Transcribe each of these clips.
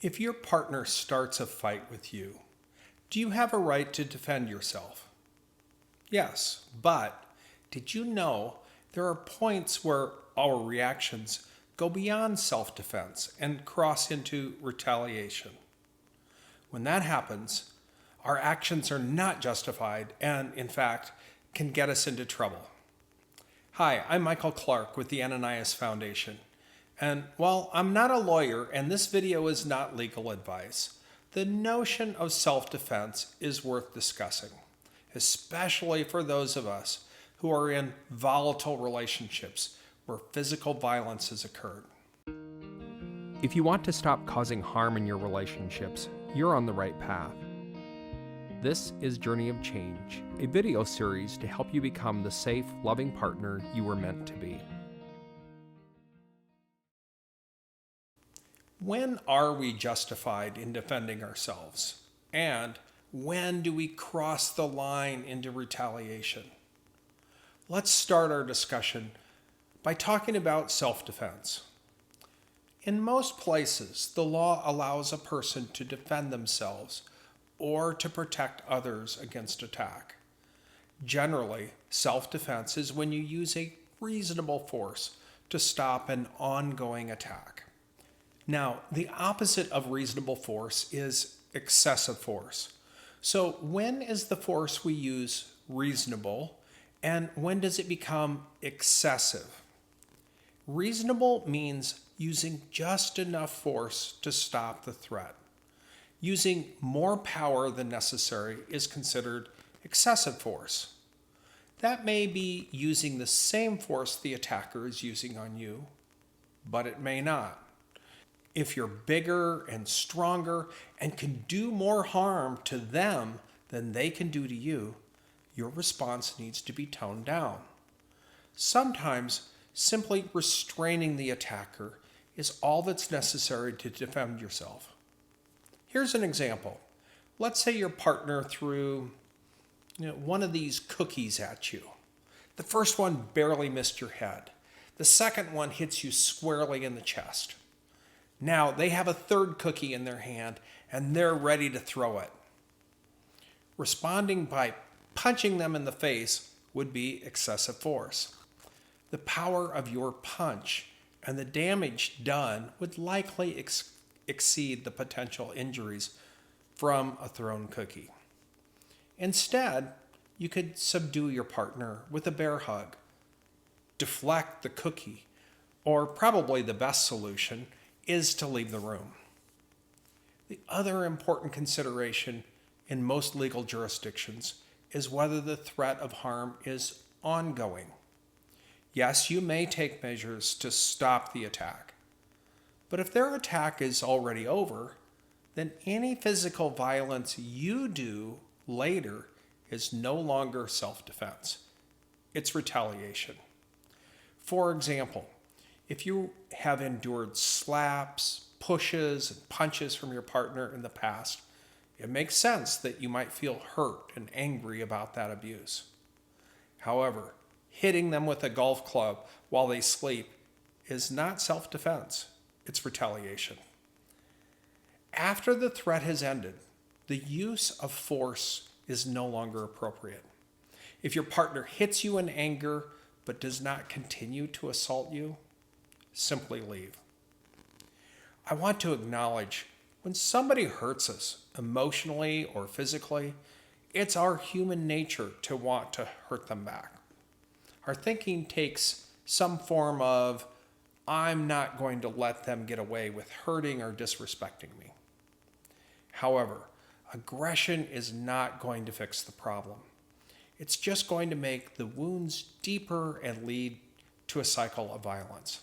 If your partner starts a fight with you, do you have a right to defend yourself? Yes, but did you know there are points where our reactions go beyond self-defense and cross into retaliation? When that happens, our actions are not justified and, in fact, can get us into trouble. Hi, I'm Michael Clark with the Ananias Foundation. And while I'm not a lawyer and this video is not legal advice, the notion of self-defense is worth discussing, especially for those of us who are in volatile relationships where physical violence has occurred. If you want to stop causing harm in your relationships, you're on the right path. This is Journey of Change, a video series to help you become the safe, loving partner you were meant to be. When are we justified in defending ourselves? And when do we cross the line into retaliation? Let's start our discussion by talking about self-defense. In most places, the law allows a person to defend themselves or to protect others against attack. Generally, self-defense is when you use a reasonable force to stop an ongoing attack. Now, the opposite of reasonable force is excessive force. So when is the force we use reasonable, and when does it become excessive? Reasonable means using just enough force to stop the threat. Using more power than necessary is considered excessive force. That may be using the same force the attacker is using on you, but it may not. If you're bigger and stronger and can do more harm to them than they can do to you, your response needs to be toned down. Sometimes simply restraining the attacker is all that's necessary to defend yourself. Here's an example. Let's say your partner threw one of these cookies at you. The first one barely missed your head. The second one hits you squarely in the chest. Now they have a third cookie in their hand and they're ready to throw it. Responding by punching them in the face would be excessive force. The power of your punch and the damage done would likely exceed the potential injuries from a thrown cookie. Instead, you could subdue your partner with a bear hug, deflect the cookie, or probably the best solution is to leave the room. The other important consideration in most legal jurisdictions is whether the threat of harm is ongoing. Yes, you may take measures to stop the attack, but if their attack is already over, then any physical violence you do later is no longer self-defense. It's retaliation. For example, if you have endured slaps, pushes, and punches from your partner in the past, it makes sense that you might feel hurt and angry about that abuse. However, hitting them with a golf club while they sleep is not self-defense, it's retaliation. After the threat has ended, the use of force is no longer appropriate. If your partner hits you in anger but does not continue to assault you, simply leave. I want to acknowledge when somebody hurts us emotionally or physically, it's our human nature to want to hurt them back. Our thinking takes some form of, I'm not going to let them get away with hurting or disrespecting me. However, aggression is not going to fix the problem. It's just going to make the wounds deeper and lead to a cycle of violence.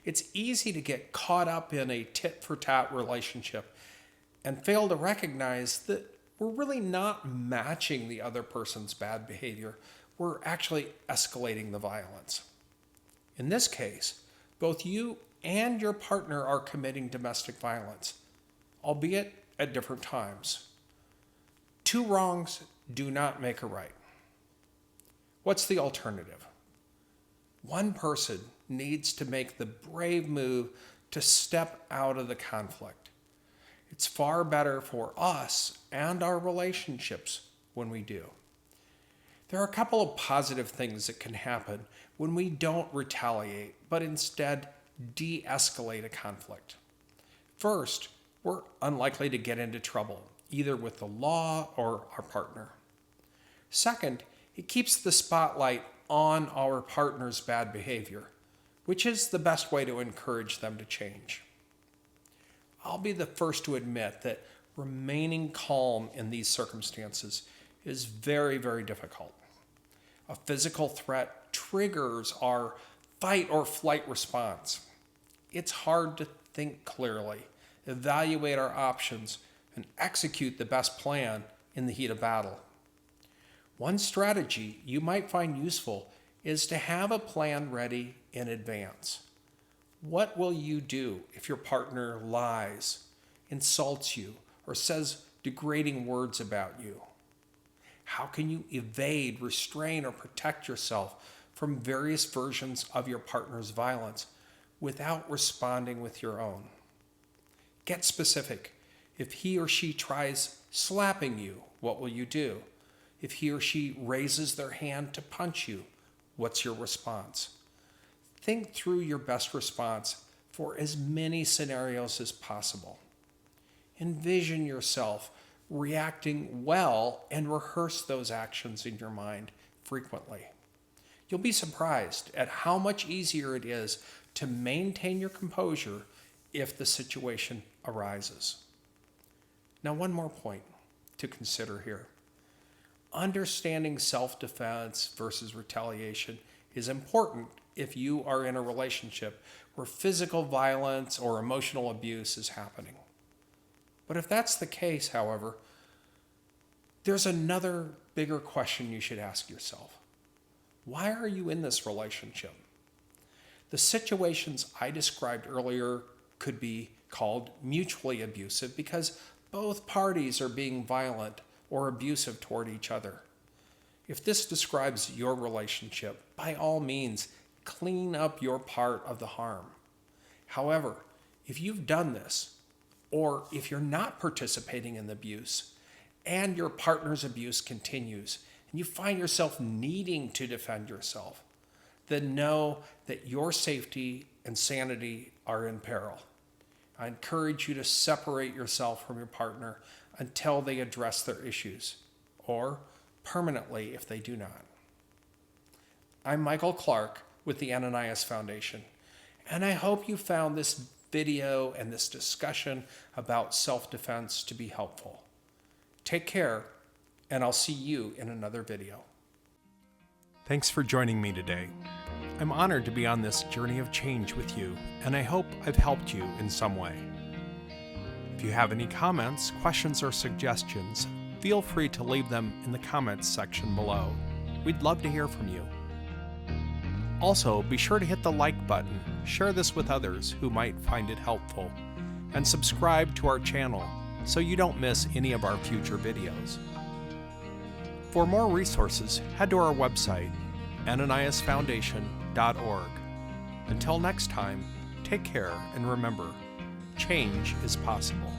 It's easy to get caught up in a tit-for-tat relationship and fail to recognize that we're really not matching the other person's bad behavior. We're actually escalating the violence. In this case, both you and your partner are committing domestic violence, albeit at different times. Two wrongs do not make a right. What's the alternative? One person needs to make the brave move to step out of the conflict. It's far better for us and our relationships when we do. There are a couple of positive things that can happen when we don't retaliate, but instead de-escalate a conflict. First, we're unlikely to get into trouble, either with the law or our partner. Second, it keeps the spotlight on our partner's bad behavior, which is the best way to encourage them to change. I'll be the first to admit that remaining calm in these circumstances is very, very difficult. A physical threat triggers our fight or flight response. It's hard to think clearly, evaluate our options, and execute the best plan in the heat of battle. One strategy you might find useful is to have a plan ready in advance. What will you do if your partner lies, insults you, or says degrading words about you? How can you evade, restrain, or protect yourself from various versions of your partner's violence without responding with your own? Get specific. If he or she tries slapping you, what will you do? If he or she raises their hand to punch you, what's your response? Think through your best response for as many scenarios as possible. Envision yourself reacting well and rehearse those actions in your mind frequently. You'll be surprised at how much easier it is to maintain your composure if the situation arises. Now, one more point to consider here. Understanding self-defense versus retaliation is important if you are in a relationship where physical violence or emotional abuse is happening. But if that's the case, however, there's another bigger question you should ask yourself. Why are you in this relationship? The situations I described earlier could be called mutually abusive because both parties are being violent or abusive toward each other. If this describes your relationship, by all means, clean up your part of the harm. However, if you've done this, or if you're not participating in the abuse, and your partner's abuse continues, and you find yourself needing to defend yourself, then know that your safety and sanity are in peril. I encourage you to separate yourself from your partner until they address their issues, or permanently if they do not. I'm Michael Clark with the Ananias Foundation, and I hope you found this video and this discussion about self-defense to be helpful. Take care, and I'll see you in another video. Thanks for joining me today. I'm honored to be on this journey of change with you, and I hope I've helped you in some way. If you have any comments, questions, or suggestions, feel free to leave them in the comments section below. We'd love to hear from you. Also, be sure to hit the like button, share this with others who might find it helpful, and subscribe to our channel so you don't miss any of our future videos. For more resources, head to our website, ananiasfoundation.org. Until next time, take care and remember, change is possible.